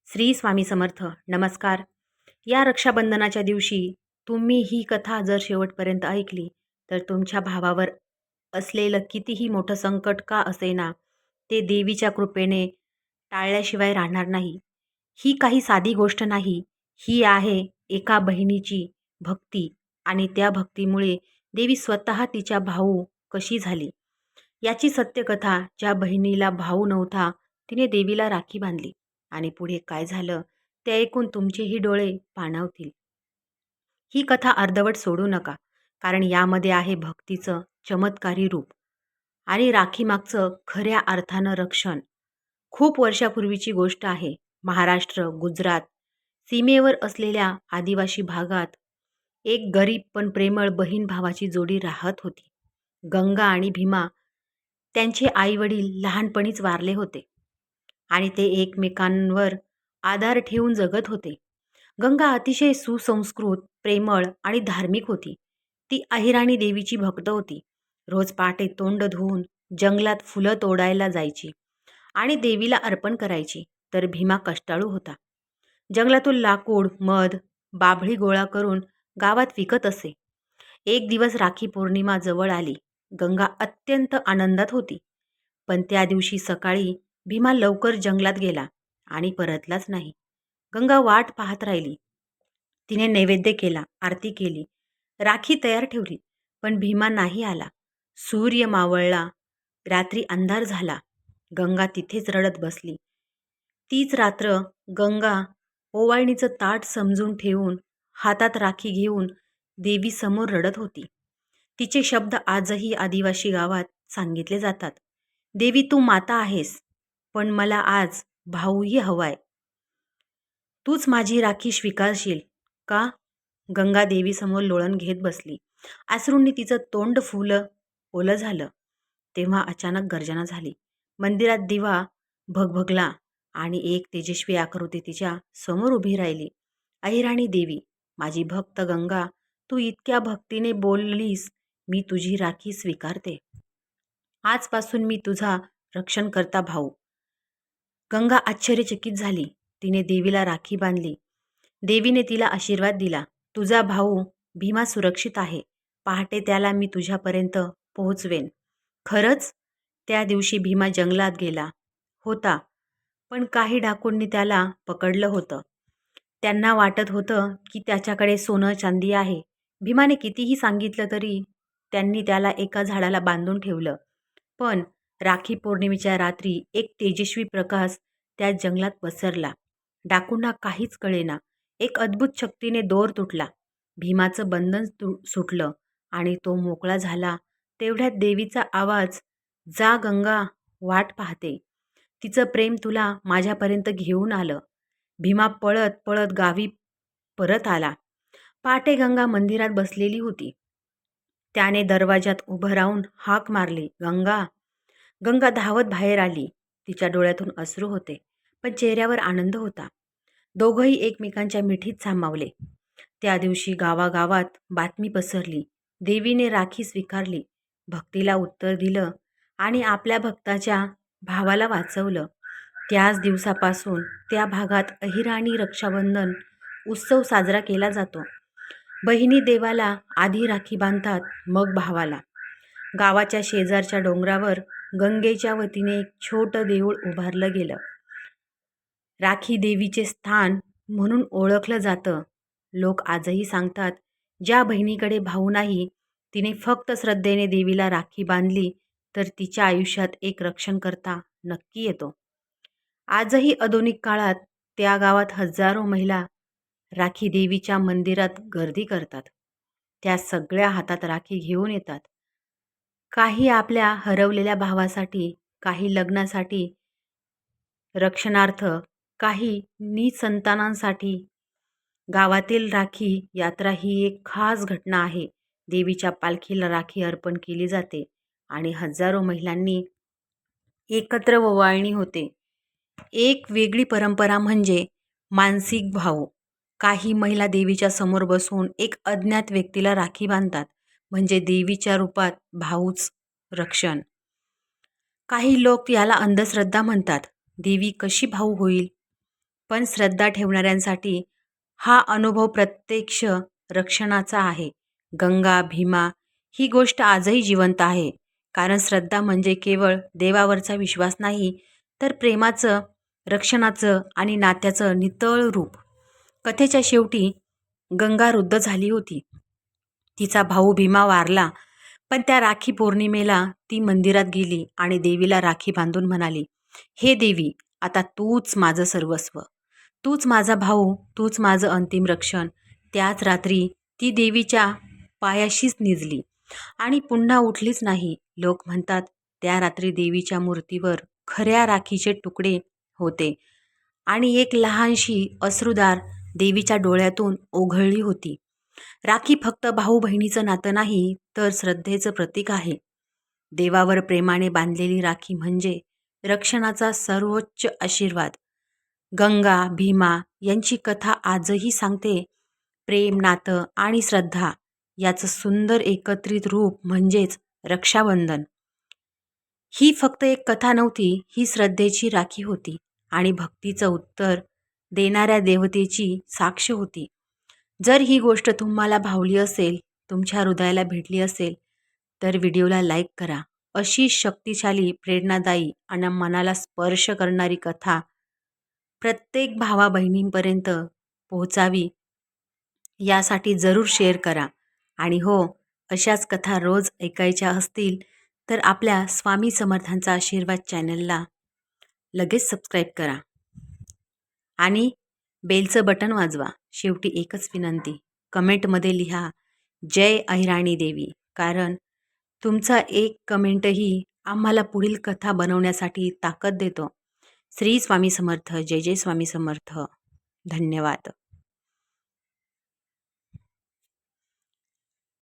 श्री स्वामी समर्थ. नमस्कार. या रक्षाबंधनाच्या दिवशी तुम्ही ही कथा जर शेवटपर्यंत ऐकली तर तुमच्या भावावर असलेलं कितीही मोठं संकट का असेना ते देवीच्या कृपेने टाळल्याशिवाय राहणार नाही. ही काही साधी गोष्ट नाही. ही आहे एका बहिणीची भक्ती आणि त्या भक्तीमुळे देवी स्वतः तिच्या भाऊ कशी झाली याची सत्यकथा. ज्या बहिणीला भाऊ नव्हता तिने देवीला राखी बांधली आणि पुढे काय झालं ते ऐकून तुमचेही डोळे पाणावतील. ही कथा अर्धवट सोडू नका, कारण यामध्ये आहे भक्तीचं चमत्कारी रूप आणि राखीमागचं खऱ्या अर्थानं रक्षण. खूप वर्षापूर्वीची गोष्ट आहे. महाराष्ट्र गुजरात सीमेवर असलेल्या आदिवासी भागात एक गरीब पण प्रेमळ बहीण भावाची जोडी राहत होती. गंगा आणि भीमा. त्यांचे आई वडील लहानपणीच वारले होते आणि ते एकमेकांवर आधार ठेवून जगत होते. गंगा अतिशय सुसंस्कृत, प्रेमळ आणि धार्मिक होती. ती अहिराणी देवीची भक्त होती. रोज पहाटे तोंड धुवून जंगलात फुलं तोडायला जायची आणि देवीला अर्पण करायची. तर भीमा कष्टाळू होता. जंगलातून लाकूड, मध, बाभळी गोळा करून गावात विकत असे. एक दिवस राखी पौर्णिमा जवळ आली. गंगा अत्यंत आनंदात होती. पण त्या दिवशी सकाळी भीमा लवकर जंगलात गेला आणि परतलाच नाही. गंगा वाट पाहत राहिली. तिने नैवेद्य केला, आरती केली, राखी तयार ठेवली, पण भीमा नाही आला. सूर्य मावळला, रात्री अंधार झाला. गंगा तिथेच रडत बसली. तीच रात्र गंगा ओवाळणीचं ताट समजून ठेवून हातात राखी घेऊन देवीसमोर रडत होती. तिचे शब्द आजही आदिवासी गावात सांगितले जातात. देवी, तू माता आहेस, पण मला आज भाऊही हवाय. तूच माझी राखी स्वीकारशील का? गंगा देवीसमोर लोळण घेत बसली. अश्रूंनी तिचं तोंड ओलं झालं. तेव्हा अचानक गर्जना झाली. मंदिरात दिवा भगभगला आणि एक तेजस्वी आकृती तिच्या समोर उभी राहिली. अहिराणी देवी, माझी भक्त गंगा, तू इतक्या भक्तीने बोललीस, मी तुझी राखी स्वीकारते. आजपासून मी तुझा रक्षणकर्ता भाऊ. गंगा आश्चर्यचकित झाली. तिने देवीला राखी बांधली. देवीने तिला आशीर्वाद दिला. तुझा भाऊ भीमा सुरक्षित आहे. पहाटे त्याला मी तुझ्यापर्यंत पोहोचवेन. खरंच? त्या दिवशी भीमा जंगलात गेला होता, पण काही डाकूंनी त्याला पकडलं होतं. त्यांना वाटत होतं की त्याच्याकडे सोनं चांदी आहे. भीमाने कितीही सांगितलं तरी त्यांनी त्याला एका झाडाला बांधून ठेवलं. पण राखी पौर्णिमेच्या रात्री एक तेजस्वी प्रकाश त्या जंगलात पसरला. डाकूंना काहीच कळेना. एक अद्भुत शक्तीने दोर तुटला. भीमाचं बंधन सुटलं आणि तो मोकळा झाला. तेवढ्यात देवीचा आवाज, जा गंगा, वाट पाहते. तिचं प्रेम तुला माझ्यापर्यंत घेऊन आलं. भीमा पळत पळत गावी परत आला. पहाटे गंगा मंदिरात बसलेली होती. त्याने दरवाजात उभं राहून हाक मारली, गंगा. गंगा धावत बाहेर आली. तिच्या डोळ्यातून अश्रू होते, पण चेहऱ्यावर आनंद होता. दोघंही एकमेकांच्या मिठीत सामावले. त्या दिवशी गावागावात बातमी पसरली. देवीने राखी स्वीकारली, भक्तीला उत्तर दिलं आणि आपल्या भक्ताच्या भावाला वाचवलं. त्याच दिवसापासून त्या भागात अहिराणी रक्षाबंधन उत्सव साजरा केला जातो. बहिणी देवाला आधी राखी बांधतात, मग भावाला. गावाच्या शेजारच्या डोंगरावर गंगेच्या वतीने एक छोटं देऊळ उभारलं गेलं. राखी देवीचे स्थान म्हणून ओळखलं जातं. लोक आजही सांगतात, ज्या बहिणीकडे भाऊ नाही तिने फक्त श्रद्धेने देवीला राखी बांधली तर तिच्या आयुष्यात एक रक्षणकर्ता नक्की येतो. आजही आधुनिक काळात त्या गावात हजारो महिला राखी देवीच्या मंदिरात गर्दी करतात. त्या सगळ्या हातात राखी घेऊन येतात. काही आपल्या हरवलेल्या भावासाठी, काही लग्नासाठी, रक्षणार्थ, काही निसंतानांसाठी. गावातील राखी यात्रा ही एक खास घटना आहे. देवीच्या पालखीला राखी अर्पण केली जाते आणि हजारो महिलांनी एकत्र ओवाळणी होते. एक वेगळी परंपरा म्हणजे मानसिक भाऊ. काही महिला देवीच्या समोर बसून एक अज्ञात व्यक्तीला राखी बांधतात, म्हणजे देवीच्या रूपात भाऊच रक्षण. काही लोक याला अंधश्रद्धा म्हणतात. देवी कशी भाऊ होईल? पण श्रद्धा ठेवणाऱ्यांसाठी हा अनुभव प्रत्यक्ष रक्षणाचा आहे. गंगा, भीमा ही गोष्ट आजही जिवंत आहे. कारण श्रद्धा म्हणजे केवळ देवावरचा विश्वास नाही, तर प्रेमाचं, रक्षणाचं आणि नात्याचं नितळ रूप. कथेच्या शेवटी गंगा वृद्ध झाली होती. तिचा भाऊ भीमा वारला. पण त्या राखी पौर्णिमेला ती मंदिरात गेली आणि देवीला राखी बांधून म्हणाली, "हे देवी, आता तूच माझं सर्वस्व. तूच माझा भाऊ, तूच माझं अंतिम रक्षण." त्याच रात्री ती देवीच्या पायाशीच निजली आणि पुन्हा उठलीच नाही. लोक म्हणतात त्या रात्री देवीच्या मूर्तीवर खऱ्या राखीचे तुकडे होते आणि एक लहानशी अश्रुधार देवीच्या डोळ्यातून ओघळली होती. राखी फक्त भाऊ बहिणीचं नातं नाही, तर श्रद्धेचं प्रतीक आहे. देवावर प्रेमाने बांधलेली राखी म्हणजे रक्षणाचा सर्वोच्च आशीर्वाद. गंगा, भीमा यांची कथा आजही सांगते, प्रेम, नातं आणि श्रद्धा याचं सुंदर एकत्रित रूप म्हणजेच रक्षाबंधन. ही फक्त एक कथा नव्हती, ही श्रद्धेची राखी होती आणि भक्तीचं उत्तर देणाऱ्या देवतेची साक्ष होती. जर ही गोष्ट तुम्हाला भावली असेल, तुमच्या हृदयाला भेटली असेल, तर व्हिडिओला लाईक करा. अशी शक्तिशाली, प्रेरणादायी आणि मनाला स्पर्श करणारी कथा प्रत्येक भावा बहिणींपर्यंत पोहोचावी यासाठी जरूर शेअर करा. आणि हो, अशाच कथा रोज ऐकायच्या असतील तर आपल्या स्वामी समर्थांचा आशीर्वाद चॅनलला लगेच सबस्क्राईब करा आणि बेलचं बटन वाजवा. शेवटी एकच विनंती, कमेंटमध्ये लिहा जय अहिराणी देवी, कारण तुमचा एक कमेंटही आम्हाला पुढील कथा बनवण्यासाठी ताकद देतो. श्री स्वामी समर्थ. जय जय स्वामी समर्थ. धन्यवाद.